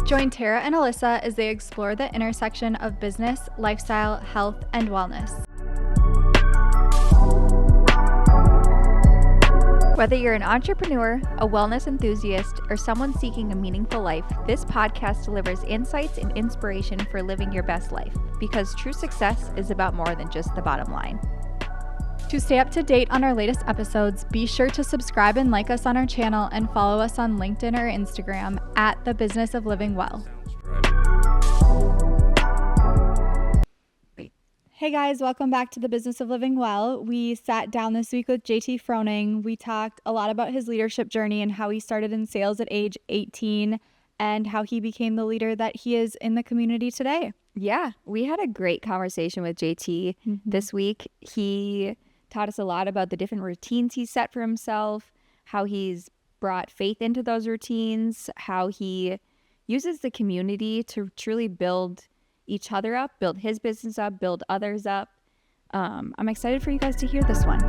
Join Tara and Alyssa as they explore the intersection of business, lifestyle, health, and wellness. Whether you're an entrepreneur, a wellness enthusiast, or someone seeking a meaningful life, this podcast delivers insights and inspiration for living your best life, because true success is about more than just the bottom line. To stay up to date on our latest episodes, be sure to subscribe and like us on our channel and follow us on LinkedIn or Instagram at The Business of Living Well. Hey guys, welcome back to The Business of Living Well. We sat down this week with JT Froning. We talked a lot about his leadership journey and how he started in sales at age 18 and how he became the leader that he is in the community today. Yeah, we had a great conversation with JT this week. He taught us a lot about the different routines he set for himself, how he's brought faith into those routines, how he uses the community to truly build each other up, build his business up, build others up. I'm excited for you guys to hear this one.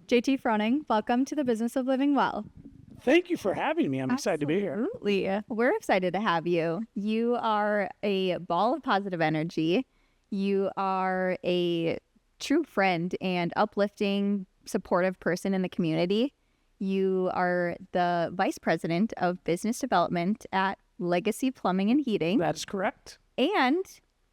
JT Froning, welcome to The Business of Living Well. Thank you for having me. I'm excited to be here. Absolutely. We're excited to have you. You are a ball of positive energy. You are a true friend and uplifting, supportive person in the community. You are the vice president of business development at Legacy Plumbing and Heating. That's correct. And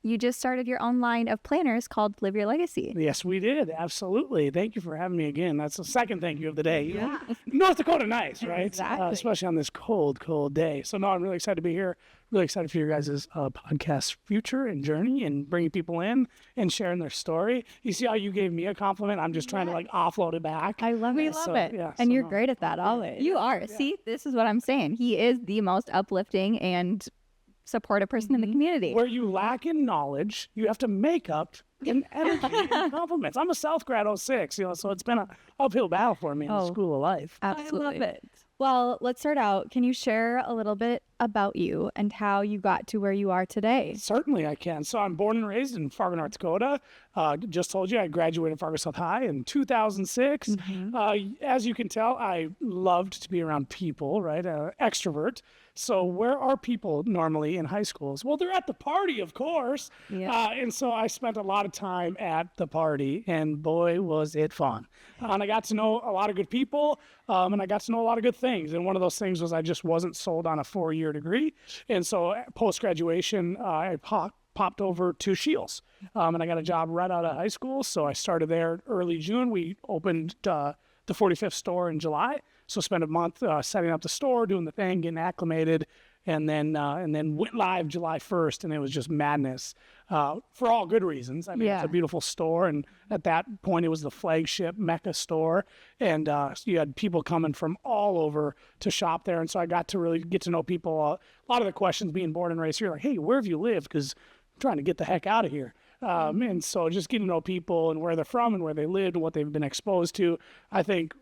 you just started your own line of planners called Live Your Legacy. Yes, we did. Absolutely. Thank you for having me again. That's the second thank you of the day. Yeah. North Dakota nice, right? Exactly. Especially on this cold day. So no, I'm really excited to be here. Really excited for your guys' podcast future and journey and bringing people in and sharing their story. You see how you gave me a compliment? I'm just trying to offload it back. I love it. We love it. Yeah, And you're great at that always. You are. Yeah. See, this is what I'm saying. He is the most uplifting and supportive person in the community. Where you lack in knowledge, you have to make up in energy and compliments. I'm a South grad 06, so it's been an uphill battle for me in the school of life. Absolutely. I love it. Well, let's start out. Can you share a little bit about you and how you got to where you are today? Certainly I can. So I'm born and raised in Fargo, North Dakota. Just told you I graduated Fargo South High in 2006. As you can tell, I loved to be around people, right? Extrovert. So where are people normally in high schools? Well, they're at the party, of course. Yeah. And so I spent a lot of time at the party, and boy, was it fun. And I got to know a lot of good people, and I got to know a lot of good things. And one of those things was I just wasn't sold on a 4-year degree. And so post-graduation, I popped over to Shields, and I got a job right out of high school. So I started there early June. We opened the 45th store in July. So spent a month setting up the store, doing the thing, getting acclimated, and then went live July 1st, and it was just madness for all good reasons. I mean, It's a beautiful store, and at that point, it was the flagship Mecca store, and so you had people coming from all over to shop there, and so I got to really get to know people. A lot of the questions being born and raised here, like, hey, where have you lived? Because I'm trying to get the heck out of here. And so just getting to know people and where they're from and where they lived and what they've been exposed to, I think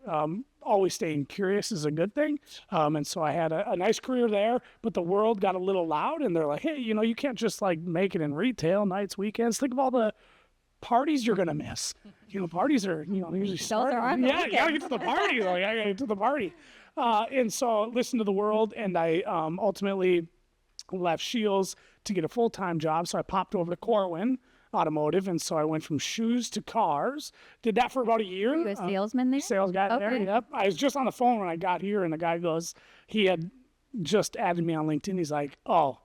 always staying curious is a good thing. And so I had a nice career there, but the world got a little loud and they're like, hey, you can't just make it in retail, nights, weekends. Think of all the parties you're going to miss. Parties are, usually start. Yeah, you got to get to the party. I got to get to the party. And so listen to the world, and I ultimately left Shields to get a full-time job. So I popped over to Corwin Automotive, and so I went from shoes to cars. Did that for about a year. Were you a salesman there? Sales guy there, yep. I was just on the phone when I got here, and the guy goes, he had just added me on LinkedIn. He's like, oh,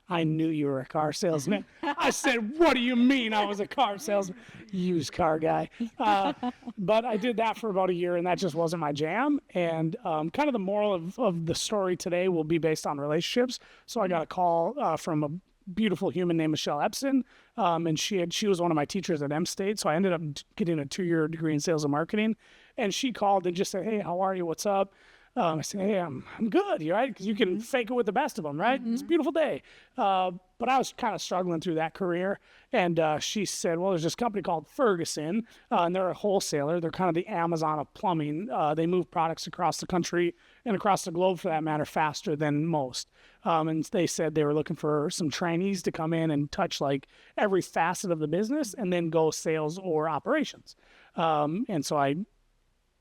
I knew you were a car salesman. I said, what do you mean I was a car salesman? Used car guy. But I did that for about a year, and that just wasn't my jam. And kind of the moral of the story today will be based on relationships. So I got a call from a beautiful human named Michelle Epson, and she was one of my teachers at M State, so I ended up getting a 2-year degree in sales and marketing, and she called and just said, hey, how are you, what's up? I said, hey, I'm good, you right? Because you can fake it with the best of them, right? It's a beautiful day. But I was kind of struggling through that career. And she said, well, there's this company called Ferguson, and they're a wholesaler. They're kind of the Amazon of plumbing. They move products across the country and across the globe, for that matter, faster than most. And they said they were looking for some trainees to come in and touch like every facet of the business and then go sales or operations. And so I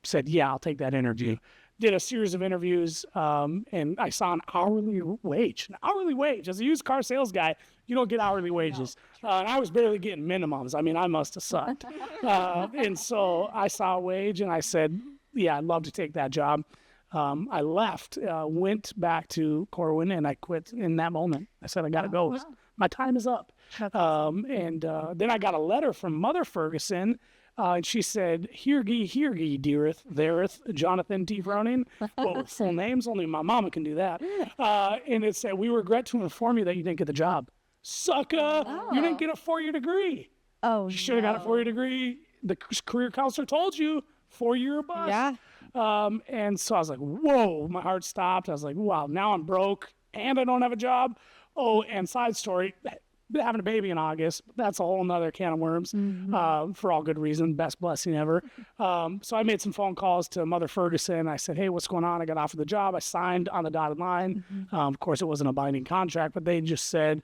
said, yeah, I'll take that interview. Did a series of interviews, and I saw an hourly wage. An hourly wage. As a used car sales guy, you don't get hourly wages. And I was barely getting minimums. I mean, I must have sucked. And so I saw a wage, and I said, yeah, I'd love to take that job. I left, went back to Corwin, and I quit in that moment. I said, I got to go. Wow. My time is up. And then I got a letter from Mother Ferguson. And she said, hear ye, dearest, thereth, Jonathan T. Froning. Well, full names, only my mama can do that. And it said, we regret to inform you that you didn't get the job. Sucker, you didn't get a 4-year degree. Oh, you should have got a 4-year degree. The career counselor told you 4-year bust. Yeah. And so I was like, whoa, my heart stopped. I was like, wow, now I'm broke and I don't have a job. Oh, and side story, having a baby in August, that's a whole nother can of worms, for all good reason. Best blessing ever. So I made some phone calls to Mother Ferguson. I said, hey, what's going on? I got offered the job. I signed on the dotted line. Of course, it wasn't a binding contract, but they just said,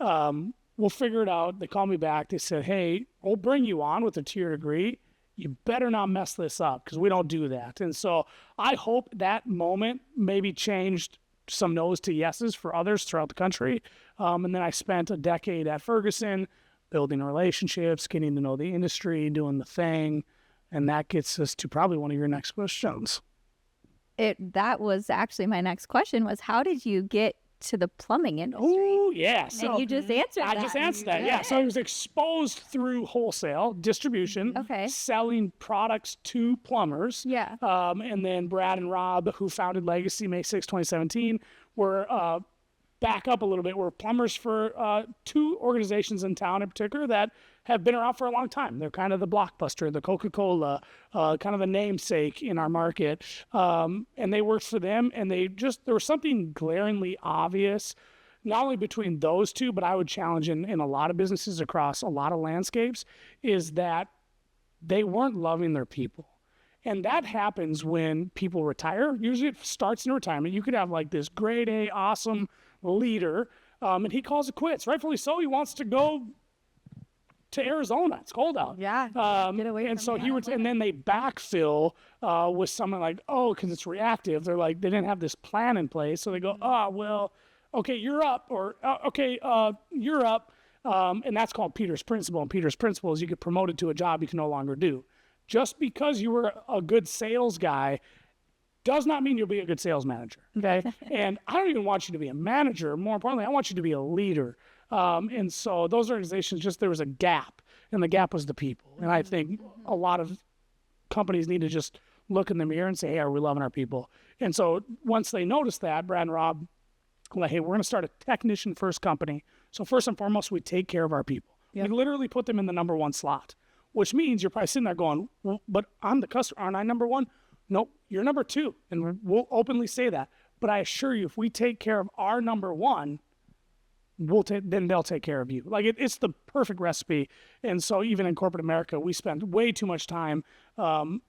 we'll figure it out. They called me back. They said, hey, we'll bring you on with a 2-year degree. You better not mess this up because we don't do that. And so I hope that moment maybe changed some no's to yeses for others throughout the country. And then I spent a decade at Ferguson building relationships, getting to know the industry, doing the thing. And that gets us to probably one of your next questions. That was actually my next question was, how did you get to the plumbing industry? Oh, yeah. So and you just answered that. I just answered that, yeah. So I was exposed through wholesale, distribution, selling products to plumbers. Yeah. And then Brad and Rob, who founded Legacy May 6, 2017, were back up a little bit. We're plumbers for 2 organizations in town in particular that have been around for a long time. They're kind of the Blockbuster, the Coca-Cola, kind of the namesake in our market. And they worked for them, and there was something glaringly obvious, not only between those 2, but I would challenge in a lot of businesses across a lot of landscapes, is that they weren't loving their people. And that happens when people retire. Usually it starts in retirement. You could have like this grade A, awesome leader, and he calls it quits. Rightfully so. He wants to go to Arizona. It's cold out. Yeah. Get away and from so and then they backfill with someone like, because it's reactive. They're like, they didn't have this plan in place. So they go, well, okay, you're up, or you're up. And that's called Peter's Principle. And Peter's Principle is you get promoted to a job you can no longer do. Just because you were a good sales guy does not mean you'll be a good sales manager, okay? And I don't even want you to be a manager. More importantly, I want you to be a leader. And so those organizations, there was a gap, and the gap was the people. And I think a lot of companies need to just look in the mirror and say, hey, are we loving our people? And so once they noticed that, Brad and Rob, like, hey, we're going to start a technician-first company. So first and foremost, we take care of our people. Yep. We literally put them in the number 1 slot, which means you're probably sitting there going, well, but I'm the customer. Aren't I number 1? Nope, you're number 2. And we'll openly say that. But I assure you, if we take care of our number 1, then they'll take care of you. Like it's the perfect recipe. And so even in corporate America, we spent way too much time.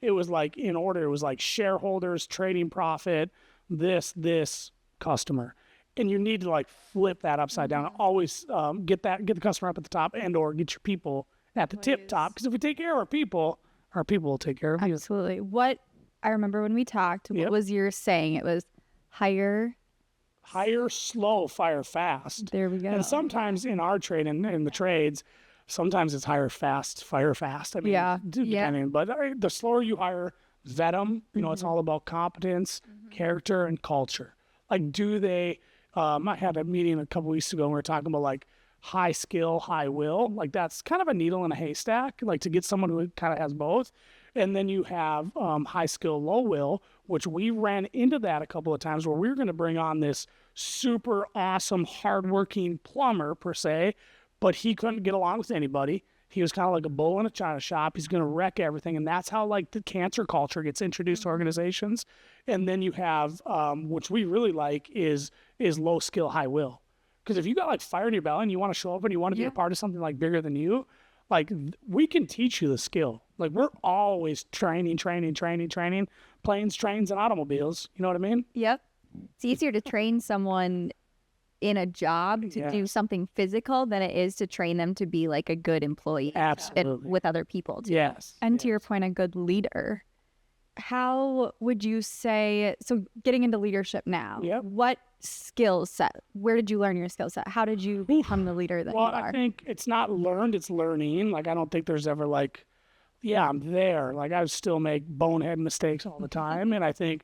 It was like in order. It was like shareholders, trading profit, this customer. And you need to like flip that upside down. Always get the customer up at the top, and or get your people at the tip top. Because if we take care of our people will take care of you. Absolutely. What I remember when we talked, what was your saying? It was hire slow, fire fast. There we go. And sometimes in our trade, in the trades, sometimes it's hire fast, fire fast. I mean, depending. But the slower you hire, vet them. You know, it's all about competence, character, and culture. Like, do they? I had a meeting a couple weeks ago, and we were talking about like high skill, high will. Like that's kind of a needle in a haystack. Like to get someone who kind of has both. And then you have high skill, low will, which we ran into that a couple of times where we were going to bring on this super awesome, hardworking plumber per se, but he couldn't get along with anybody. he was kind of like a bull in a china shop. He's going to wreck everything. And that's how like the cancer culture gets introduced to organizations. And then you have, which we really like is low skill, high will. Because if you got like fire in your belly and you want to show up and you want to be a part of something like bigger than you, like we can teach you the skill. Like we're always training, planes, trains, and automobiles. You know what I mean? Yep. It's easier to train someone in a job to do something physical than it is to train them to be like a good employee. Absolutely. With other people too. Yes. And to your point, a good leader. How would you say, so getting into leadership now, what skill set, where did you learn your skill set? How did you become the leader that you are? Well, I think it's not learned, it's learning. Like, I don't think there's ever like, yeah, I'm there. Like, I still make bonehead mistakes all the time. And I think,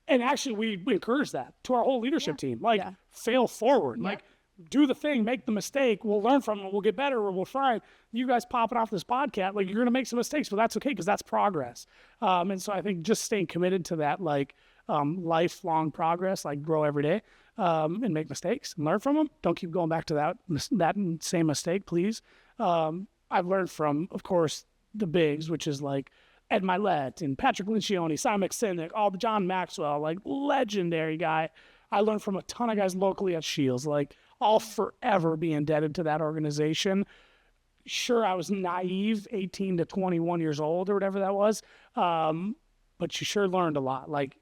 and actually we encourage that to our whole leadership team. Like, fail forward. Like, do the thing, make the mistake. We'll learn from it. We'll get better or we'll try. You guys popping off this podcast, like, you're going to make some mistakes, but that's okay because that's progress. And so I think just staying committed to that, like, lifelong progress, like grow every day and make mistakes and learn from them. Don't keep going back to that same mistake, please. I've learned from, of course, the bigs, which is like Ed Milet and Patrick Lincioni, Simon McSinnick, all the John Maxwell, like legendary guy. I learned from a ton of guys locally at Shields, like I'll forever be indebted to that organization. Sure, I was naive, 18 to 21 years old or whatever that was, but you sure learned a lot. Like,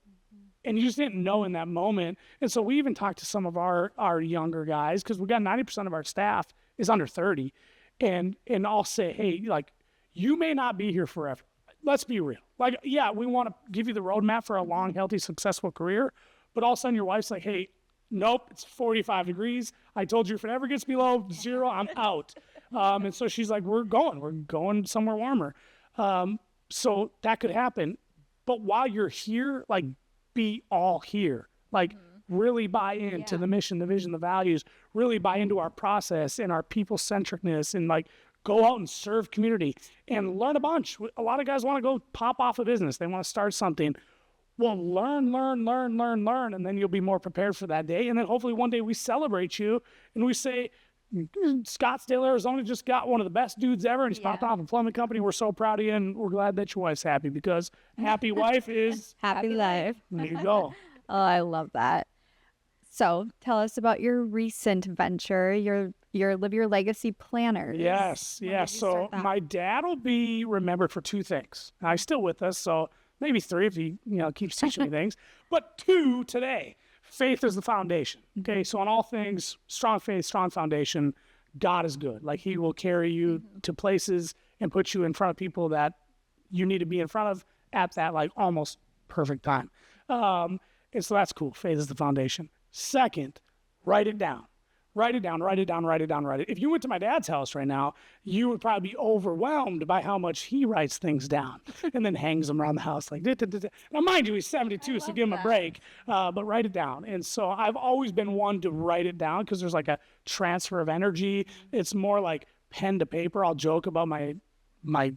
and you just didn't know in that moment. And so we even talked to some of our younger guys because we got 90% of our staff is under 30. And I'll say, hey, like, you may not be here forever. Let's be real. Like, yeah, we want to give you the roadmap for a long, healthy, successful career. But all of a sudden your wife's like, hey, nope, it's 45 degrees. I told you if it ever gets below 0, I'm out. And so she's like, we're going somewhere warmer. So that could happen. But while you're here, like, be all here. Like, really buy into the mission, the vision, the values, really buy into our process and our people-centricness and, like, go out and serve community and learn a bunch. A lot of guys want to go pop off a business. They want to start something. Well, learn, and then you'll be more prepared for that day. And then hopefully one day we celebrate you and we say, Scottsdale, Arizona just got one of the best dudes ever, and he's popped off a plumbing company. We're so proud of you, and we're glad that your wife's happy because happy wife is happy life. There you go. Oh, I love that. So tell us about your recent venture, your Live Your Legacy Planners. Yes. So my dad will be remembered for 2 things. Now, he's still with us, so maybe 3 if he keeps teaching me things. But 2 today. Faith is the foundation. Okay, so on all things, strong faith, strong foundation, God is good. Like, he will carry you to places and put you in front of people that you need to be in front of at that, like, almost perfect time. And so that's cool. Faith is the foundation. Second, write it down. Write it down. If you went to my dad's house right now, you would probably be overwhelmed by how much he writes things down and then hangs them around the house like, Now, mind you, he's 72, so give him a break, but write it down. And so I've always been one to write it down because there's like a transfer of energy. It's more like pen to paper. I'll joke about my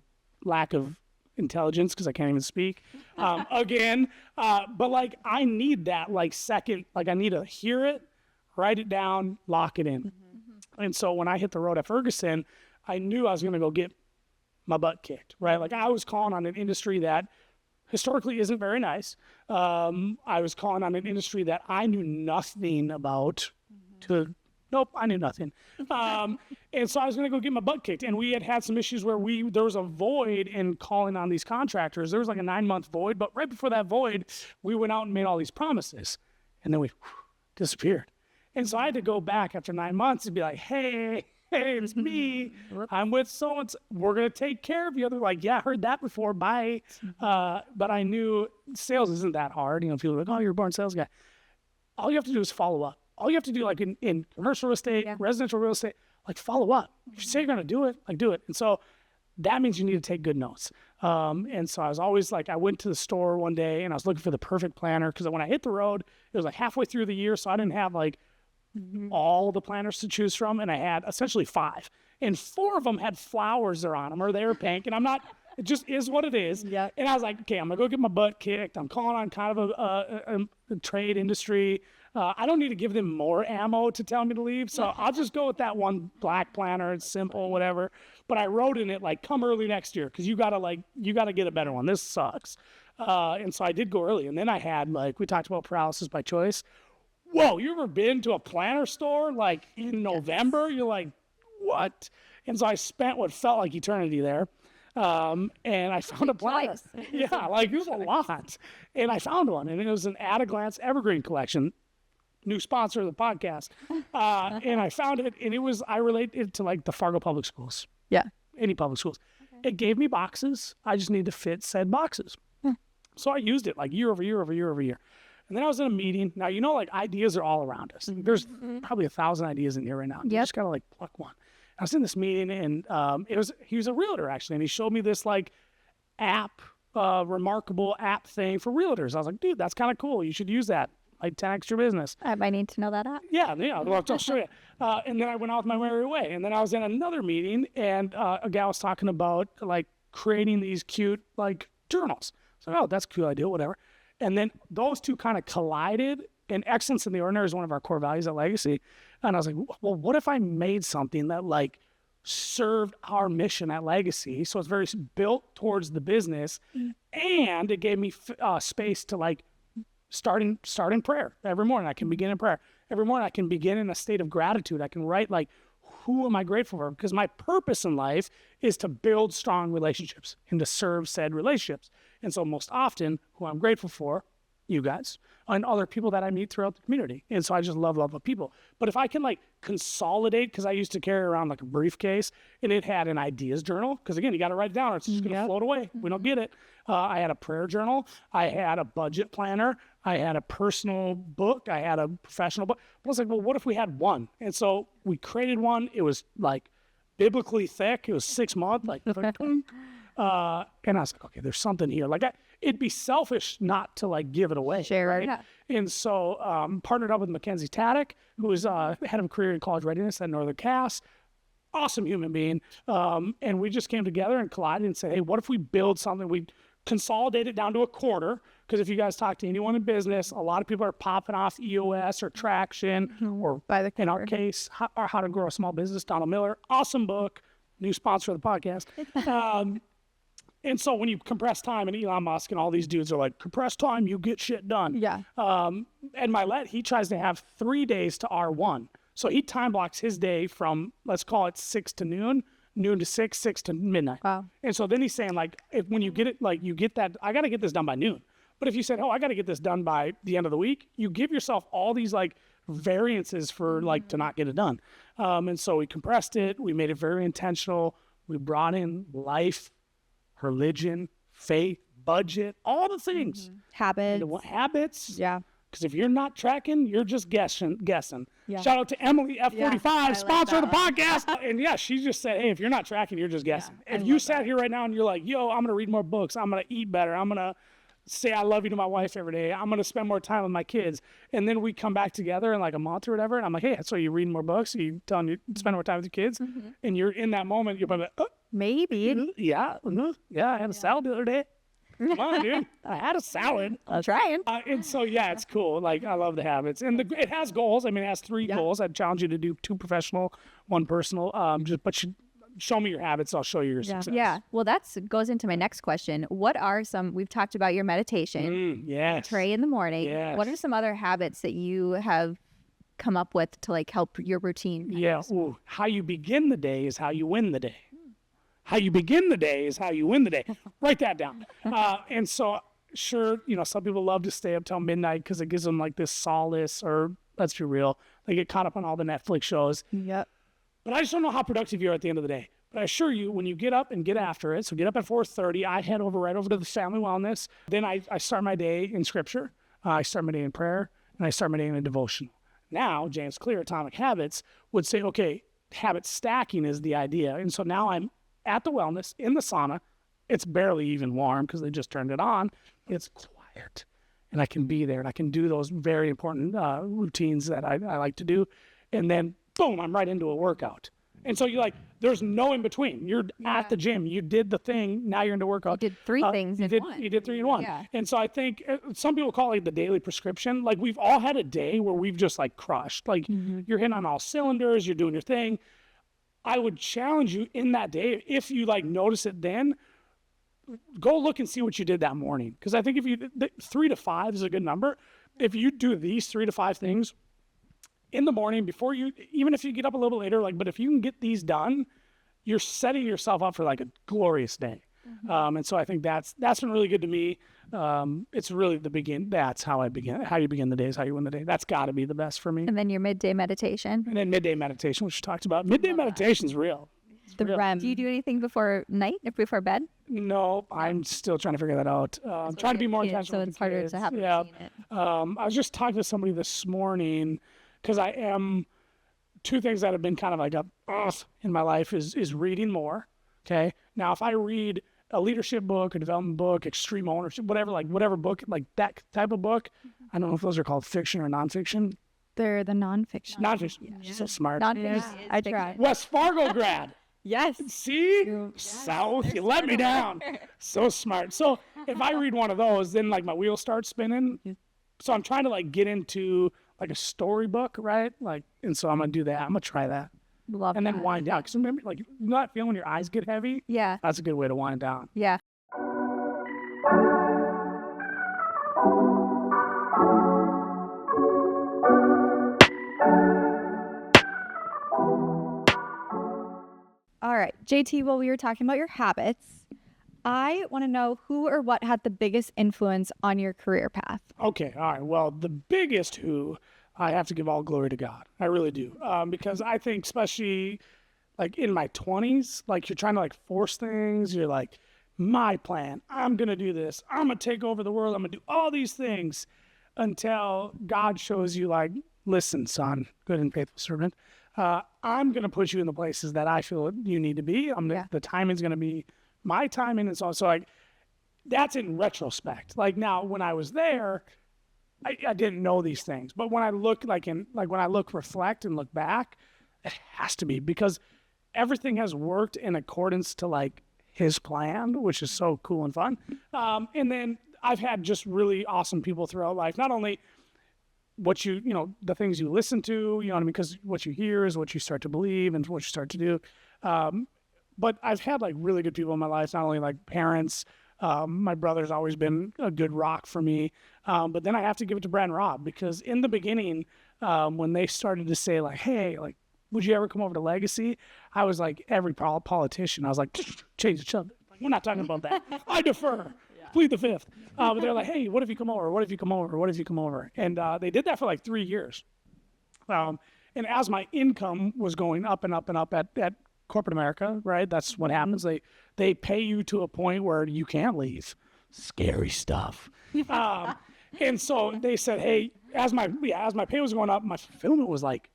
lack of intelligence because I can't even speak again. But like, I need that like second, like I need to hear it, write it down, lock it in. And so when I hit the road at Ferguson, I knew I was going to go get my butt kicked, right? Like, I was calling on an industry that historically isn't very nice. I was calling on an industry that I knew nothing about I knew nothing. And so I was going to go get my butt kicked. And we had some issues where there was a void in calling on these contractors. There was like a 9-month void, but right before that void, we went out and made all these promises. And then we disappeared. And so I had to go back after 9 months and be like, hey, it's me. I'm with so-and-so. We're going to take care of you. They're like, yeah, I heard that before. Bye. But I knew sales isn't that hard. People are like, oh, you're a born sales guy. All you have to do is follow up. All you have to do, like in commercial real estate, residential real estate, like, follow up. If you say you're going to do it, like, do it. And so that means you need to take good notes. And so I was always like, I went to the store one day and I was looking for the perfect planner because when I hit the road, it was like halfway through the year. So I didn't have like all the planners to choose from. And I had essentially 5. And 4 of them had flowers on them or they were pink. And it just is what it is. Yeah. And I was like, okay, I'm going to go get my butt kicked. I'm calling on kind of a trade industry. I don't need to give them more ammo to tell me to leave. So I'll just go with that one black planner. It's simple, whatever. But I wrote in it like, come early next year because you gotta get a better one. This sucks. And so I did go early. And then I had like, we talked about paralysis by choice. Whoa, you ever been to a planner store like in November? You're like, what? And so I spent what felt like eternity there. And I found a planner. Yeah, like it was a lot. And I found one, and it was an At a Glance Evergreen collection, new sponsor of the podcast. And I found it, and I related it to like the Fargo Public Schools. Yeah. Any public schools. Okay. It gave me boxes. I just need to fit said boxes. So I used it like year over year over year over year. And then I was in a meeting. Now, like ideas are all around us. There's probably 1,000 ideas in here right now. You just got to like pluck one. I was in this meeting, and he was a realtor actually, and he showed me this like app, remarkable app thing for realtors. I was like, dude, that's kind of cool. You should use that, like 10x your business. I might need to know that app. Yeah, I'll show you. And then I went out my merry way, and then I was in another meeting, and a gal was talking about like creating these cute like journals. So, oh, that's a cool idea, whatever. And then those two kind of collided. And excellence in the ordinary is one of our core values at Legacy. And I was like, well, what if I made something that like served our mission at Legacy? So it's very built towards the business, and it gave me space to like start in prayer every morning. I can begin in prayer every morning. I can begin in a state of gratitude. I can write like, who am I grateful for? Because my purpose in life is to build strong relationships and to serve said relationships. And so most often, who I'm grateful for, you guys, and other people that I meet throughout the community. And so I just love people. But if I can like consolidate, because I used to carry around like a briefcase, and it had an ideas journal, because again, you got to write it down or it's just going to float away. We don't get it. I had a prayer journal. I had a budget planner. I had a personal book. I had a professional book. But I was like, well, what if we had one? And so we created one. It was like biblically thick. It was 6 months, like, and I was like, okay, there's something here. Like it'd be selfish not to like give it away. Share, right? Yeah. And so partnered up with Mackenzie Taddick, who is head of career and college readiness at Northern Cass. Awesome human being. And we just came together and collided and said, hey, what if we build something? We consolidate it down to a quarter. Because if you guys talk to anyone in business, a lot of people are popping off EOS or Traction or in our case, How to Grow a Small Business. Donald Miller, awesome book, new sponsor of the podcast. And so when you compress time, and Elon Musk and all these dudes are like, compress time, you get shit done. Yeah. And Milet, he tries to have 3 days to R1. So he time blocks his day from, let's call it 6 to noon to 6, 6 to midnight. Wow. And so then he's saying like, when you get it, like you get that, I got to get this done by noon. But if you said, oh, I got to get this done by the end of the week, you give yourself all these like variances for like to not get it done. And so we compressed it. We made it very intentional. We brought in life, religion, faith, budget, all the things. Habits. Yeah. Because if you're not tracking, you're just guessing. Yeah. Shout out to Emily Ep.2, sponsor of the one. podcast. And yeah, she just said, hey, if you're not tracking, you're just guessing. Yeah, if you sat here right now and you're like, yo, I'm going to read more books. I'm going to eat better. I'm going to say I love you to my wife every day. I'm going to spend more time with my kids. And then we come back together in like a month or whatever. And I'm like, hey, so you're reading more books? Are you telling you to spend more time with your kids? And you're in that moment, you're probably like, maybe. Yeah, I had a salad the other day. Come on, dude. I had a salad. I'm trying. And so, yeah, it's cool. Like, I love the habits. And it has goals. I mean, it has 3 goals. I'd challenge you to do 2 professional, 1 personal. But show me your habits. I'll show you your success. Yeah. Well, goes into my next question. What are we've talked about your meditation. Yes. Pray in the morning. Yes. What are some other habits that you have come up with to like help your routine? Yeah. Ooh, how you begin the day is how you win the day. How you begin the day is how you win the day. Write that down. And so, sure, some people love to stay up till midnight because it gives them like this solace, or let's be real, they get caught up on all the Netflix shows. Yep. But I just don't know how productive you are at the end of the day. But I assure you, when you get up and get after it, so get up at 4:30, I head right over to the family wellness. Then I start my day in scripture. I start my day in prayer, and I start my day in a devotion. Now, James Clear, Atomic Habits, would say, okay, habit stacking is the idea. And so now I'm at the wellness, in the sauna. It's barely even warm because they just turned it on. It's quiet. And I can be there, and I can do those very important routines that I like to do. And then, boom, I'm right into a workout. And so you're like, there's no in between. You're at the gym. You did the thing. Now you're into workout. You did three things in one. You did 3 in 1. Yeah. And so I think some people call it like the daily prescription. Like we've all had a day where we've just like crushed. Like you're hitting on all cylinders. You're doing your thing. I would challenge you in that day, if you like notice it then, go look and see what you did that morning. Because I think if you 3 to 5 is a good number. If you do these 3 to 5 things in the morning before you, even if you get up a little bit later, like, but if you can get these done, you're setting yourself up for like a glorious day. And so I think that's been really good to me. It's really that's how I begin. How you begin the day is how you win the day. That's got to be the best for me. And then your midday meditation. And then midday meditation, which you talked about. Midday meditation is real. The REM. Do you do anything before night, before bed? No, I'm still trying to figure that out. I'm trying to be more intentional. So it's harder to have it. it. I was just talking to somebody this morning because I am, 2 things that have been kind of like in my life is reading more. Okay. Now, if I read a leadership book, a development book, extreme ownership, whatever book, like that type of book, I don't know if those are called fiction or nonfiction. They're the nonfiction. Nonfiction. Yeah. So smart. Nonfiction. I tried. West Fargo grad. Yes. See? South, you let me down. So smart. So if I read one of those, then like my wheels start spinning. So I'm trying to like get into like a storybook, right? Like, and so I'm going to do that. I'm going to try that. Love and that. then wind down. Because remember, like, you not feeling your eyes get heavy? Yeah. That's a good way to wind down. Yeah. All right, JT, well, we were talking about your habits. I want to know who or what had the biggest influence on your career path. Okay, all right. Well, the biggest who, I have to give all glory to God. I really do. Because I think especially like in my 20s, like you're trying to like force things. You're like, my plan, I'm going to do this. I'm going to take over the world. I'm going to do all these things until God shows you like, listen, son, good and faithful servant. I'm going to put you in the places that I feel you need to be. The timing's going to be my timing. And so like, that's in retrospect. Like now when I was there, I didn't know these things, but when I look reflect and look back, it has to be because everything has worked in accordance to like his plan, which is so cool and fun. And then I've had just really awesome people throughout life, not only what the things you listen to, because what you hear is what you start to believe and what you start to do. But I've had like really good people in my life, not only like parents. My brother's always been a good rock for me. But then I have to give it to Brad and Rob because in the beginning, when they started to say like, hey, like, would you ever come over to Legacy? I was like, every politician, I was like, change the subject. Like, we're not talking about that. I defer. Plead the fifth. But they're like, hey, what if you come over? What if you come over? What if you come over? And they did that for like 3 years. And as my income was going up and up and up at corporate America, right? That's what happens. They pay you to a point where you can't leave. Scary stuff. And so they said, hey, as my pay was going up, my fulfillment was like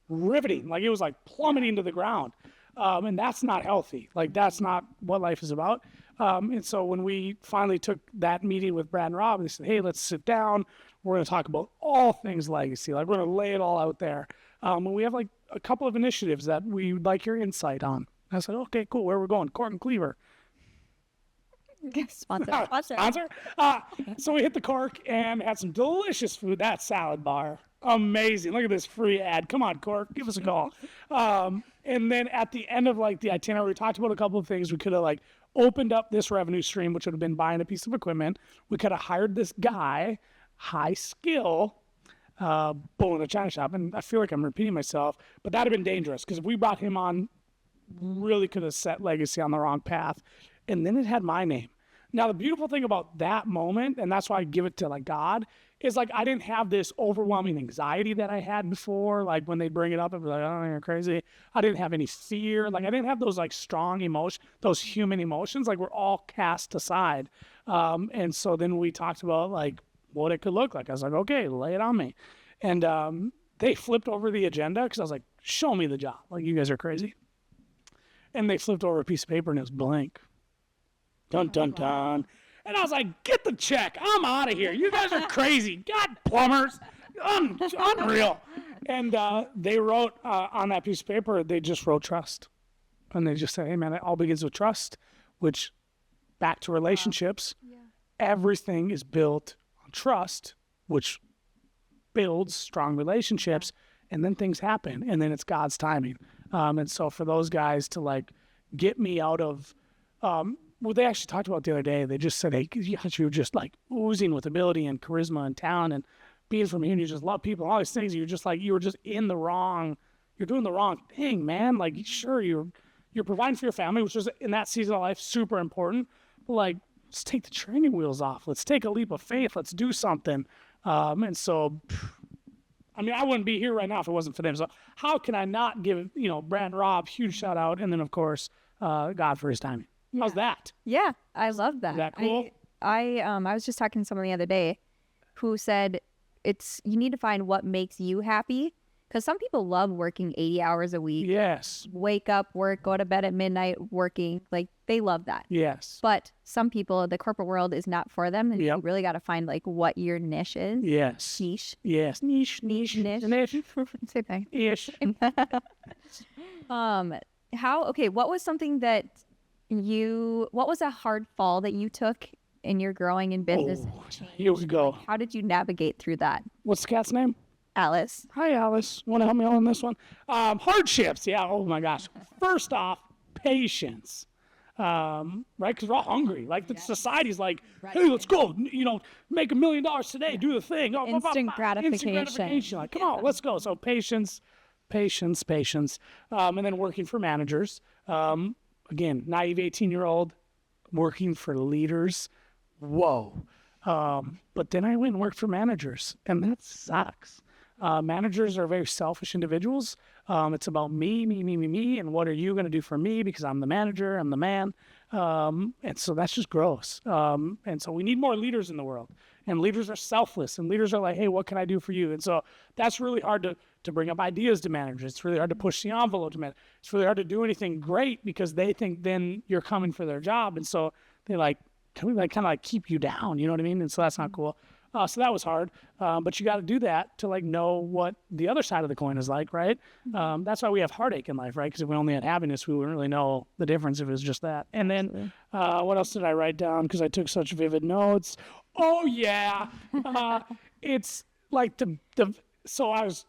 riveting. Like it was like plummeting to the ground. And that's not healthy. Like that's not what life is about. And so when we finally took that meeting with Brad and Rob, they said, hey, let's sit down. We're going to talk about all things Legacy. Like we're going to lay it all out there. And we have like a couple of initiatives that we would like your insight on. I said, okay, cool. Where we're going? Cork and Cleaver. Sponsor. So we hit the Cork and had some delicious food. That salad bar. Amazing. Look at this free ad. Come on, Cork. Give us a call. And then at the end of like the itinerary, we talked about a couple of things. We could have like opened up this revenue stream, which would have been buying a piece of equipment. We could have hired this guy, high skill, bull in a china shop. And I feel like I'm repeating myself, but that'd have been dangerous because if we brought him on, really could have set Legacy on the wrong path. And then it had my name. Now, the beautiful thing about that moment, and that's why I give it to like God, is like I didn't have this overwhelming anxiety that I had before. Like when they bring it up, it was like, oh, you're crazy. I didn't have any fear. Like I didn't have those like strong emotions, those human emotions. Like we're all cast aside. And so then we talked about like what it could look like. I was like, okay, lay it on me. And they flipped over the agenda because I was like, show me the job. Like you guys are crazy. And they flipped over a piece of paper and it was blank. Dun, dun, dun. And I was like, get the check. I'm out of here. You guys are crazy. God, plumbers. Unreal. And they wrote on that piece of paper, they just wrote trust. And they just said, hey, man, it all begins with trust, which back to relationships. Wow. Yeah. Everything is built on trust, which builds strong relationships. And then things happen. And then it's God's timing. And so for those guys to like get me out of, well, they actually talked about the other day. They just said, hey, you were just like oozing with ability and charisma and talent and being from here and you just love people and all these things. You're just like, you were just you're doing the wrong thing, man. Like, sure, you're providing for your family, which is in that season of life, super important. But like, let's take the training wheels off. Let's take a leap of faith. Let's do something. And so, I mean, I wouldn't be here right now if it wasn't for them. So how can I not give, Brad and Rob, huge shout out. And then of course, God for his timing. How's that? Yeah, I love that. Is that cool? I was just talking to someone the other day who said you need to find what makes you happy, because some people love working 80 hours a week. Yes. Wake up, work, go to bed at midnight, working. Like, they love that. Yes. But some people, the corporate world is not for them, and Yep. you really got to find like what your niche is. Yes. Niche. Yes. Niche. Niche. Same thing. Ish. What was something that what was a hard fall that you took in your growing in business? Here we go. How did you navigate through that? What's the cat's name? Alice. Hi, Alice. Want to help me out on this one? Hardships. Yeah. Oh my gosh. First off, patience. Right? Because we're all hungry. Like the society's like, hey, let's go. Make $1 million today. Do the thing. Oh, Instant gratification. Instant gratification. Like, come on, let's go. So patience. And then working for managers. Again, naive 18-year-old working for leaders. Whoa. But then I went and worked for managers, and that sucks. Managers are very selfish individuals. It's about me, and what are you going to do for me because I'm the manager, I'm the man. And so that's just gross. And so we need more leaders in the world. And leaders are selfless, and leaders are like, hey, what can I do for you? And so that's really hard to bring up ideas to managers. It's really hard to push the envelope to managers. It's really hard to do anything great because they think then you're coming for their job. And so they can we kind of keep you down, you know what I mean? And so that's not cool. So that was hard. But you got to do that to know what the other side of the coin is like, right? That's why we have heartache in life, right? Because if we only had happiness, we wouldn't really know the difference if it was just that. And then what else did I write down? Because I took such vivid notes. Oh, yeah. It's like so I was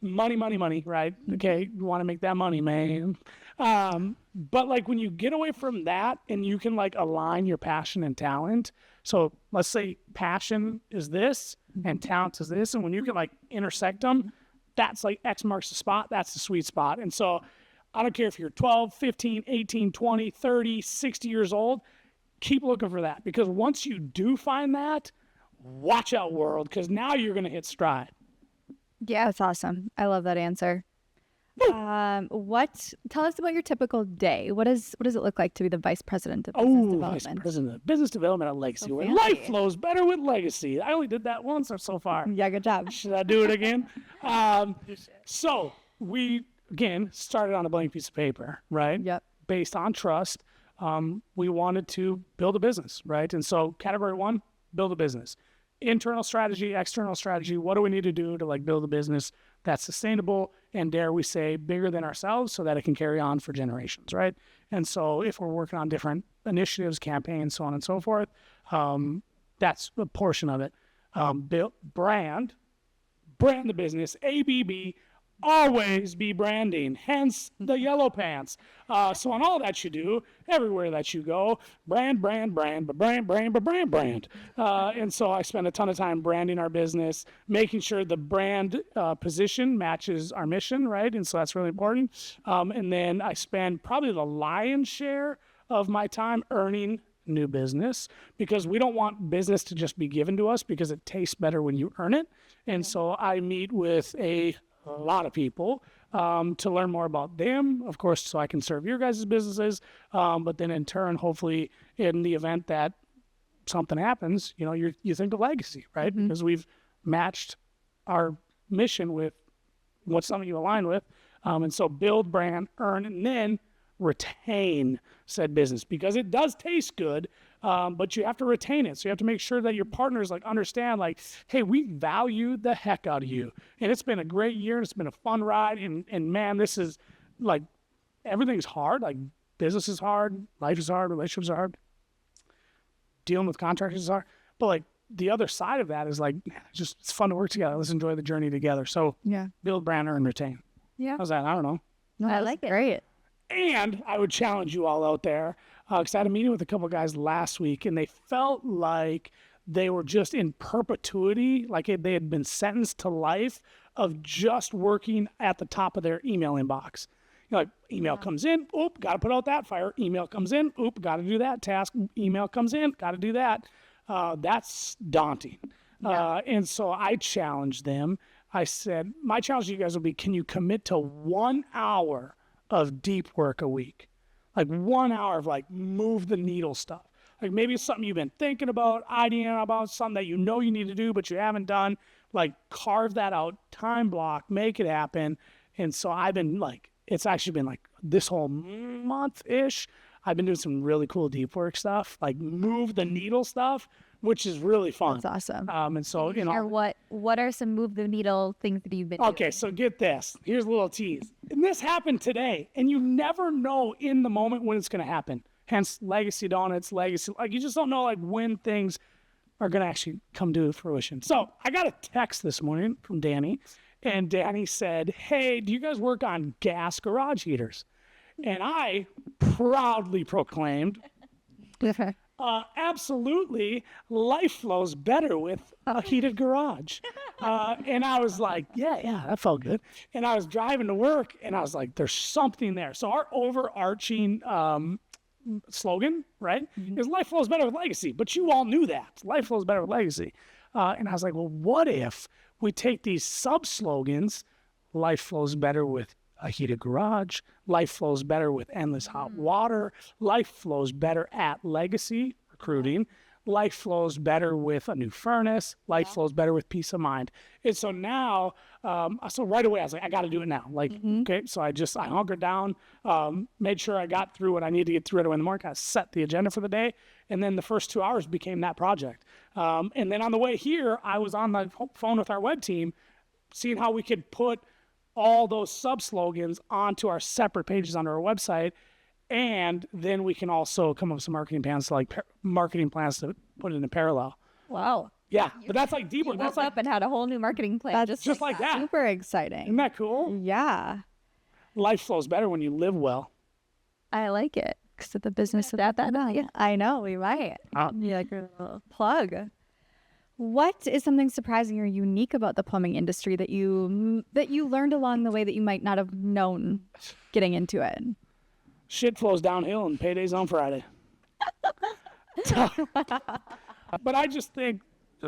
money, right? Okay, you want to make that money, man. But when you get away from that and you can align your passion and talent. So let's say passion is this and talent is this. And when you can intersect them, that's X marks the spot. That's the sweet spot. And so I don't care if you're 12, 15, 18, 20, 30, 60 years old, keep looking for that. Because once you do find that, watch out, world, because now you're going to hit stride. Yeah, that's awesome. I love that answer. Tell us about your typical day. What does it look like to be the vice president of business development? Vice president of business development at Legacy, where life flows better with Legacy. I only did that once so far. Yeah, good job. Should I do it again? So we again started on a blank piece of paper, right? Yep. Based on trust. We wanted to build a business, right? And so category 1, build a business. Internal strategy, external strategy. What do we need to do to build a business that's sustainable and, dare we say, bigger than ourselves so that it can carry on for generations, right? And so if we're working on different initiatives, campaigns, so on and so forth, that's a portion of it. Build brand the business, ABB, always be branding, hence the yellow pants. So on all that you do, everywhere that you go, brand. And so I spend a ton of time branding our business, making sure the brand position matches our mission, right? And so that's really important. And then I spend probably the lion's share of my time earning new business, because we don't want business to just be given to us, because it tastes better when you earn it. And so I meet with a lot of people to learn more about them, of course, so I can serve your guys' businesses. But then in turn, hopefully, in the event that something happens, you think of Legacy, right? Mm-hmm. Because we've matched our mission with what's something you align with. And so build, brand, earn, and then retain said business, because it does taste good but you have to retain it. So you have to make sure that your partners like understand, like, hey, we value the heck out of you, and it's been a great year, and it's been a fun ride, and man, this is like, everything's hard. Like, business is hard, life is hard, relationships are hard, dealing with contractors is hard, but like the other side of that is like, just it's fun to work together. Let's enjoy the journey together. So build, brand, and retain. Yeah. How's that? I don't know. No, I like it. Great. And I would challenge you all out there, because I had a meeting with a couple of guys last week, and they felt like they were just in perpetuity, like they had been sentenced to life of just working at the top of their email inbox. You know, like, email comes in, oop, got to put out that fire. Email comes in, oop, got to do that task. Email comes in, got to do that. That's daunting. And so I challenged them. I said, my challenge to you guys will be, can you commit to 1 hour of deep work a week? Like 1 hour of like move the needle stuff. Like maybe it's something you've been thinking about, ideating about, something that you know you need to do, but you haven't done. Like carve that out, time block, make it happen. And so I've been like, it's actually been like this whole month-ish, I've been doing some really cool deep work stuff, like move the needle stuff, which is really fun. That's awesome. And so, you know. Or what are some move the needle things that you've been doing? Okay, so get this. Here's a little tease. And this happened today, and you never know in the moment when it's going to happen. Hence, Legacy Donuts, Legacy. Like, you just don't know, like, when things are going to actually come to fruition. So I got a text this morning from Danny, and Danny said, hey, do you guys work on gas garage heaters? And I proudly proclaimed, absolutely, life flows better with a heated garage. And I was like, yeah, that felt good. And I was driving to work, and I was like, there's something there. So our overarching slogan, right, is life flows better with legacy. But you all knew that. Life flows better with legacy. And I was like, well, what if we take these sub-slogans, life flows better with a heated garage, life flows better with endless hot water, life flows better at legacy recruiting, life flows better with a new furnace, life flows better with peace of mind. And so now, so right away I was like, I got to do it now. Like, okay, so I hunkered down, made sure I got through what I needed to get through right away in the morning, kind of set the agenda for the day. And then the first 2 hours became that project. And then on the way here, I was on the phone with our web team, seeing how we could put all those sub-slogans onto our separate pages on our website. And then we can also come up with some marketing plans to put it in parallel. Wow. Yeah, but that's like deep work. That's up and had a whole new marketing plan. That's just like that. Super exciting. Isn't that cool? Yeah. Life flows better when you live well. I like it. Because of the business of that. Yeah, I know, we might. Yeah, like a little plug. What is something surprising or unique about the plumbing industry that you learned along the way that you might not have known getting into it? Shit flows downhill and paydays on Friday. But I just think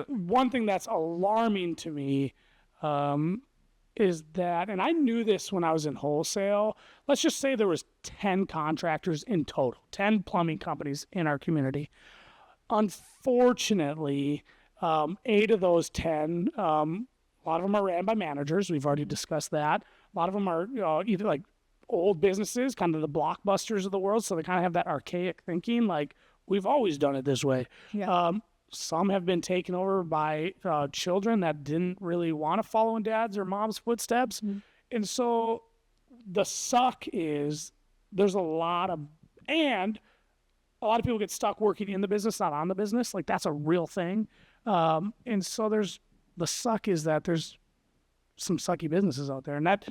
one thing that's alarming to me is that, and I knew this when I was in wholesale, let's just say there was 10 contractors in total, 10 plumbing companies in our community. Unfortunately, 8 of those 10, a lot of them are ran by managers. We've already discussed that. A lot of them are either like old businesses, kind of the blockbusters of the world. So they kind of have that archaic thinking, like we've always done it this way. Yeah. Some have been taken over by children that didn't really want to follow in dad's or mom's footsteps. Mm-hmm. And so the suck is there's a lot of people get stuck working in the business, not on the business. Like that's a real thing. And so the suck is that there's some sucky businesses out there, and that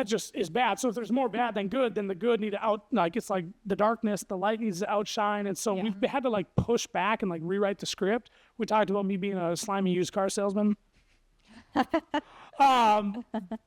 just is bad. So if there's more bad than good, then the good need to it's like the darkness, the light needs to outshine. And so we've had to like push back and like rewrite the script. We talked about me being a slimy used car salesman. But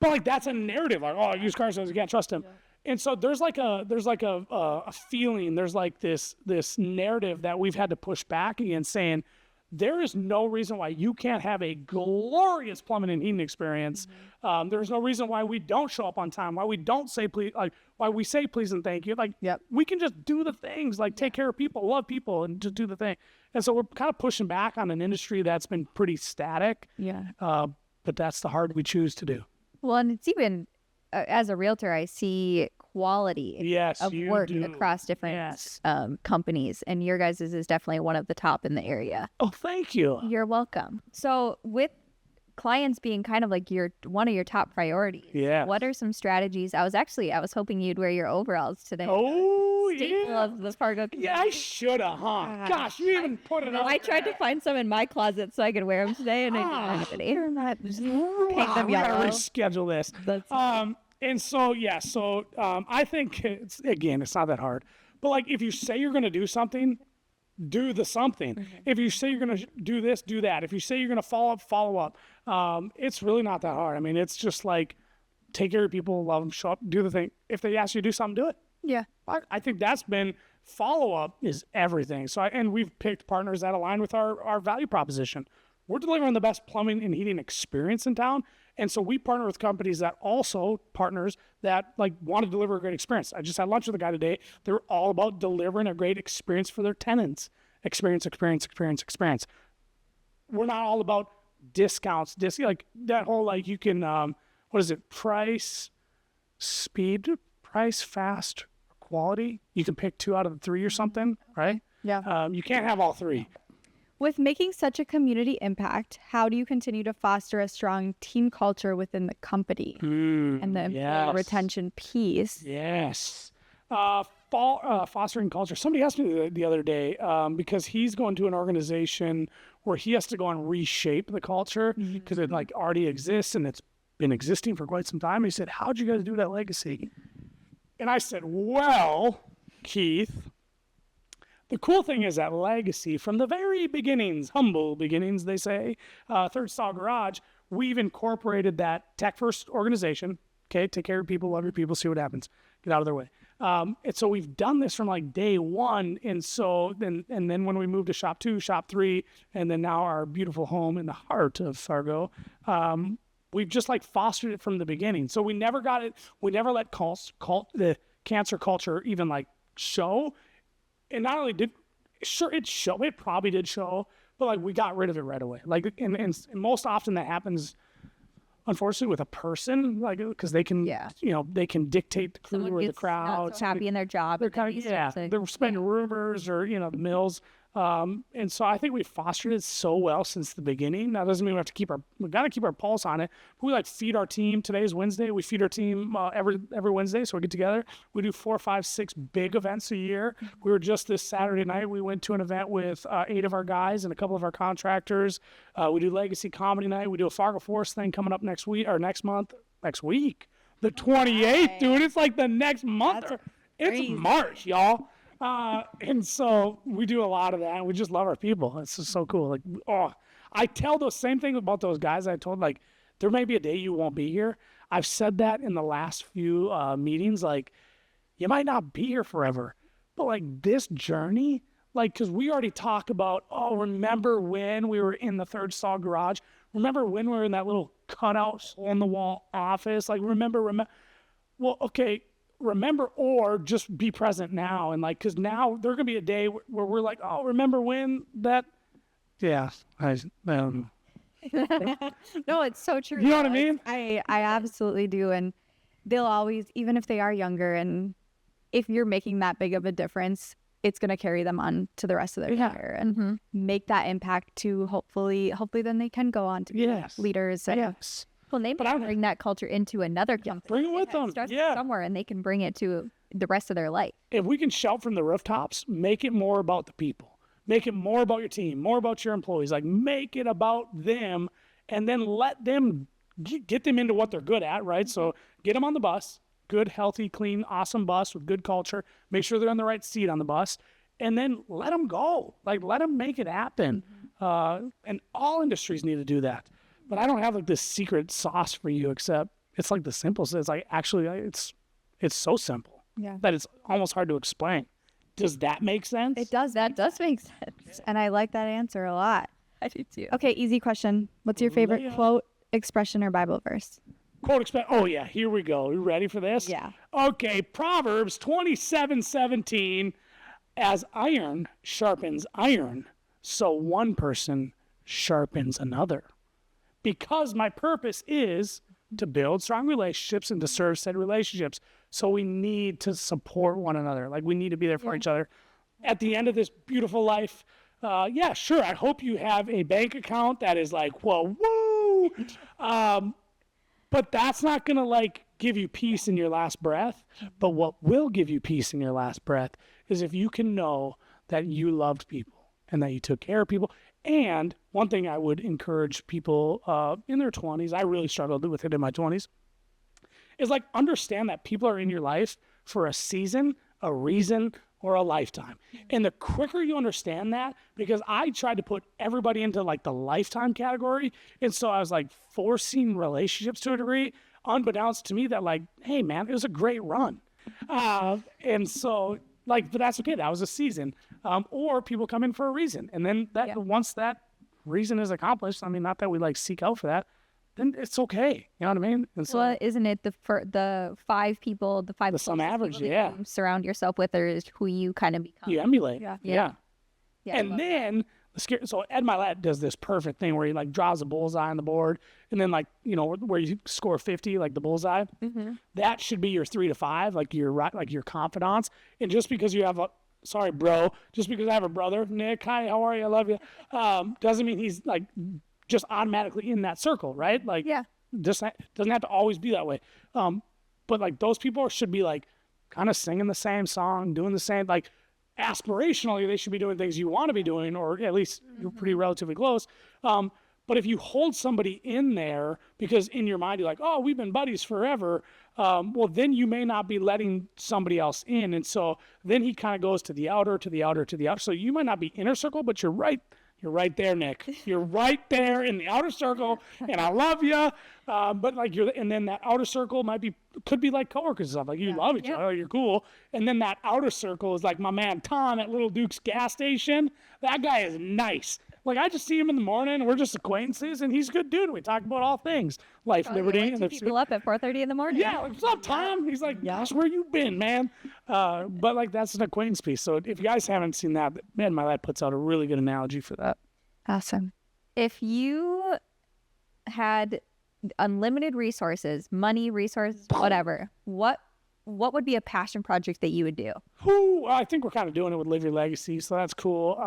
like that's a narrative, like, oh, used car salesman, you can't trust him. Yeah. And so there's like a feeling, there's like this narrative that we've had to push back against, saying there is no reason why you can't have a glorious plumbing and heating experience. Mm-hmm. There's no reason why we don't show up on time, why we don't say please, like why we say please and thank you. Like we can just do the things, like take care of people, love people, and just do the thing. And so we're kind of pushing back on an industry that's been pretty static. Yeah. But that's the hard we choose to do. Well, and it's even as a realtor, I see quality Yes, of you work do. across different companies, and your guys' is definitely one of the top in the area. Oh, thank you. You're welcome. So with clients being kind of like one of your top priorities, what are some strategies? I was hoping you'd wear your overalls today. Oh, Staple yeah. of the Fargo community. Yeah, I should have, huh? Gosh, you even put it up. I tried to find some in my closet so I could wear them today, and I didn't have any. Paint them We gotta yellow. reschedule this. And so, I think it's not that hard. But like, if you say you're going to do something, do the something. Mm-hmm. If you say you're going to do this, do that. If you say you're going to follow up. It's really not that hard. I mean, it's just like, take care of people, love them, show up, do the thing. If they ask you to do something, do it. Yeah. I think that's been, follow-up is everything. So, and we've picked partners that align with our value proposition. We're delivering the best plumbing and heating experience in town. And so we partner with companies that also partners that like want to deliver a great experience. I just had lunch with a guy today. They're all about delivering a great experience for their tenants. Experience. We're not all about discounts. Like that whole, like you can, price, fast, quality. You can pick 2 out of the 3 or something, right? Yeah. You can't have all 3. With making such a community impact, how do you continue to foster a strong team culture within the company and the employee retention piece? Yes. Fostering culture. Somebody asked me the other day because he's going to an organization where he has to go and reshape the culture because it like already exists and it's been existing for quite some time. He said, how'd you guys do that legacy? And I said, well, Keith, the cool thing is that legacy from the very beginnings, humble beginnings, they say, Third Stall Garage, we've incorporated that tech-first organization. Okay, take care of people, love your people, see what happens. Get out of their way. And so we've done this from like day one. And so then when we moved to Shop 2, Shop 3, and then now our beautiful home in the heart of Fargo, we've just like fostered it from the beginning. So we never got it. We never let the cancer culture even like show. And not only it probably did show, but like we got rid of it right away. Like, and most often that happens, unfortunately, with a person, like, because they can, they can dictate the crew or the crowd. Not so happy in their job. They're kind of, they're spreading rumors or, the mills. And so I think we fostered it so well since the beginning. That doesn't mean we got to keep our pulse on it. But we like feed our team. Today is Wednesday. We feed our team every Wednesday. So we get together. We do 4, 5, 6 big events a year. We were just this Saturday night. We went to an event with 8 of our guys and a couple of our contractors. We do Legacy Comedy Night. We do a Fargo Force thing coming up next week. The 28th, dude. It's like the next month. It's March, y'all. And so we do a lot of that, and we just love our people. It's just so cool. Like, I tell the same thing about those guys I told, like, there may be a day you won't be here. I've said that in the last few meetings, like, you might not be here forever, but like this journey, like, because we already talk about, remember when we were in the Third Stall Garage? Remember when we were in that little cutout hole in the wall office? Like, remember, well, okay, remember or just be present now. And like, because now there's going to be a day where we're like, remember when that, I don't know. No, it's so true. You know what I mean? I absolutely do. And they'll always, even if they are younger, and if you're making that big of a difference, it's going to carry them on to the rest of their career and make that impact to hopefully then they can go on to be leaders. Yes. Well, they might bring that culture into another company. Bring it with them. Somewhere, and they can bring it to the rest of their life. If we can shout from the rooftops, make it more about the people. Make it more about your team, more about your employees. Like, make it about them, and then let them get them into what they're good at, right? So get them on the bus, good, healthy, clean, awesome bus with good culture. Make sure they're on the right seat on the bus, and then let them go. Like, let them make it happen. And all industries need to do that. But I don't have like this secret sauce for you, except it's like the simplest. It's like, actually, it's so simple that it's almost hard to explain. Does that make sense? It does. That does make sense. And I like that answer a lot. I do too. Okay, easy question. What's your favorite quote, expression, or Bible verse? Quote, here we go. You ready for this? Yeah. Okay, Proverbs 27:17. As iron sharpens iron, so one person sharpens another. Because my purpose is to build strong relationships and to serve said relationships. So we need to support one another. Like, we need to be there for each other. At the end of this beautiful life, yeah, sure, I hope you have a bank account that is like, whoa, woo. But that's not going to like give you peace in your last breath. But what will give you peace in your last breath is if you can know that you loved people and that you took care of people. And one thing I would encourage people in their 20s, I really struggled with it in my 20s, is like understand that people are in your life for a season, a reason, or a lifetime. And the quicker you understand that, because I tried to put everybody into like the lifetime category. And so I was like forcing relationships to a degree, unbeknownst to me that like, hey man, it was a great run. And so like, but that's okay. That was a season. Or people come in for a reason. And then that once that reason is accomplished, I mean, not that we like seek out for that, then it's okay. You know what I mean? And so, Well, isn't it the 5 people, the sum closest average, people that yeah. you surround yourself with is who you kind of become. you emulate. Yeah. Yeah. Yeah, I And love that. then so Ed Milet does this perfect thing where he like draws a bullseye on the board, and then like, you know, where you score 50, like the bullseye, that should be your 3 to 5, like your confidants. And just because you have sorry, bro, just because I have a brother, Nick, hi, how are you? I love you. Doesn't mean he's like just automatically in that circle, right? Like, just doesn't have to always be that way. But like those people should be like kind of singing the same song, doing the same, like aspirationally, they should be doing things you want to be doing, or at least you're pretty relatively close. But if you hold somebody in there because in your mind you're like, oh, we've been buddies forever, well, then you may not be letting somebody else in. And so then he kind of goes to the outer, to the outer, to the outer. So you might not be inner circle, but you're right there, Nick. You're right there in the outer circle, and I love you. But like and then that outer circle could be like coworkers and stuff. Like you love each other, you're cool. And then that outer circle is like my man Tom at Little Duke's gas station. That guy is nice. Like I just see him in the morning, we're just acquaintances, and he's a good dude. We talk about all things, life, liberty, and Like people up at 4:30 in the morning. yeah, like, what's up, Tom? He's like, gosh, where you been, man? But like that's an acquaintance piece. So if you guys haven't seen that, man, my lad puts out a really good analogy for that. Awesome. If you had unlimited resources, money, resources, whatever, what would be a passion project that you would do? I think we're kind of doing it with Live Your Legacy, so that's cool.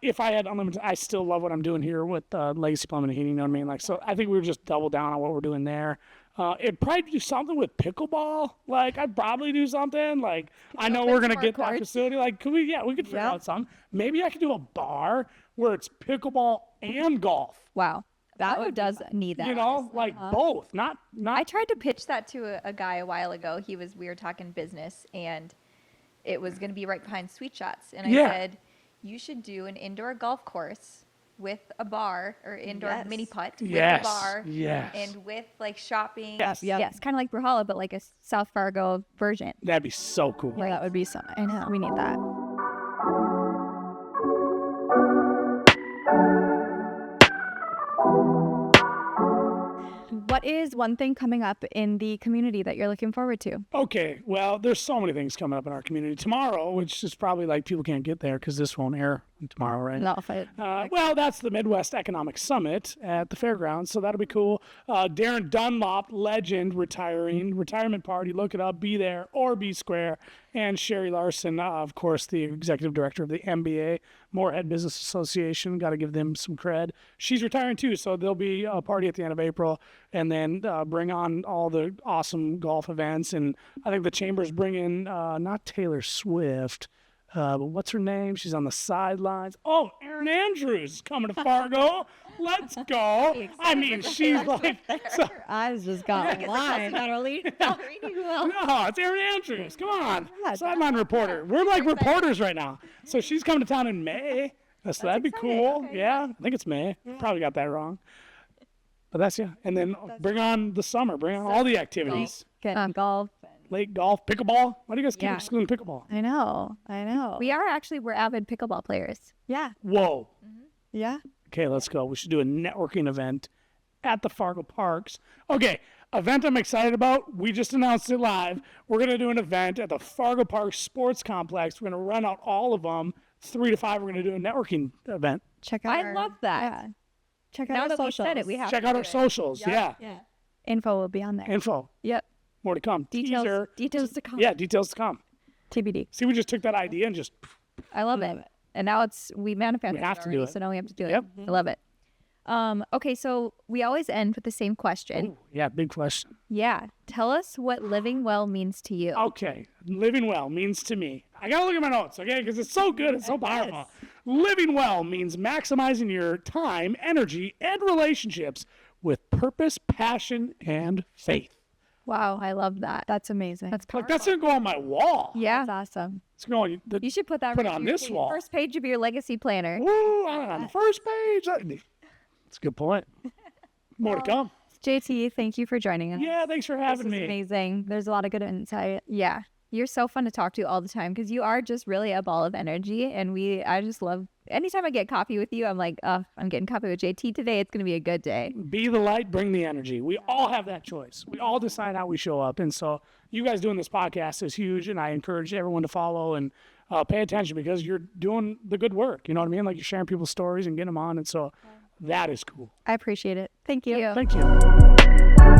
If I had unlimited, I still love what I'm doing here with Legacy Plumbing and Heating, you know what I mean? Like, so I think we would just double down on what we're doing there. It'd probably do something with pickleball. Like, I'd probably do something. Like, I know we're going to get that facility. Like, we could figure out something. Maybe I could do a bar where it's pickleball and golf. Wow. That does need that. You know, like both. Not. I tried to pitch that to a guy a while ago. We were talking business, and it was going to be right behind Sweet Shots. And I said, you should do an indoor golf course with a bar or indoor mini putt with a bar and with like shopping. Yes, kind of like Brawlhalla, but like a South Fargo version. That'd be so cool. Yeah, that would be so nice. I know. We need that. What is one thing coming up in the community that you're looking forward to? Okay, well, there's so many things coming up in our community. Tomorrow, which is probably like people can't get there because this won't air tomorrow, right? No, if I, Well, that's the Midwest Economic Summit at the fairgrounds, so that'll be cool. Darren Dunlop, legend, retirement party. Look it up. Be there or be square. And Sherry Larson, of course, the executive director of the MBA, Moorhead Business Association. Got to give them some cred. She's retiring too, so there'll be a party at the end of April, and then bring on all the awesome golf events. And I think the Chamber's bringing not Taylor Swift. But what's her name? She's on the sidelines. Oh, Erin Andrews coming to Fargo. Let's go. I mean, she's like, so, her eyes just got wide. no, it's Erin Andrews. Come on. Sideline reporter. We're like reporters right now. So she's coming to town in May. So that'd be cool. Okay, yeah, I think it's May. Probably got that wrong. But that's, And then bring on the summer. Bring on all the activities. Golf. Lake golf, pickleball. Why do you guys keep excluding pickleball? I know. We're avid pickleball players. Yeah. Whoa. Yeah. Okay, let's go. We should do a networking event at the Fargo Parks. Okay, event I'm excited about. We just announced it live. We're going to do an event at the Fargo Parks Sports Complex. We're going to run out all of them. 3 to 5, we're going to do a networking event. Check out I love that. Yeah. Check out Now our that we socials. said it, we have Check to out do our it. socials. Yeah. Info will be on there. Info. Yep. More to come. Details to come. Yeah, details to come. TBD. See, we just took that idea and just I love it. And now we manifested We have it to do already, it. so now we have to do it. Yep. I love it. Okay, so we always end with the same question. Ooh, yeah, big question. Yeah. Tell us what living well means to you. Okay, living well means to me. I gotta look at my notes, okay, because it's so good, it's so powerful. Living well means maximizing your time, energy, and relationships with purpose, passion, and faith. Wow, I love that. That's amazing. That's Like powerful. that's gonna go on my wall. Yeah. That's awesome. It's going. You should put that Put right on your this wall. first page of your legacy planner. Ooh, on the first page. That's a good point. More to come. JT, thank you for joining us. Yeah, thanks for This having is me. amazing. There's a lot of good insight. Yeah. You're so fun to talk to all the time because you are just really a ball of energy. And I just love, anytime I get coffee with you, I'm like, oh, I'm getting coffee with JT today. It's going to be a good day. Be the light, bring the energy. We all have that choice. We all decide how we show up. And so you guys doing this podcast is huge. And I encourage everyone to follow and pay attention because you're doing the good work. You know what I mean? Like you're sharing people's stories and getting them on. And so that is cool. I appreciate it. Thank you. Thank you.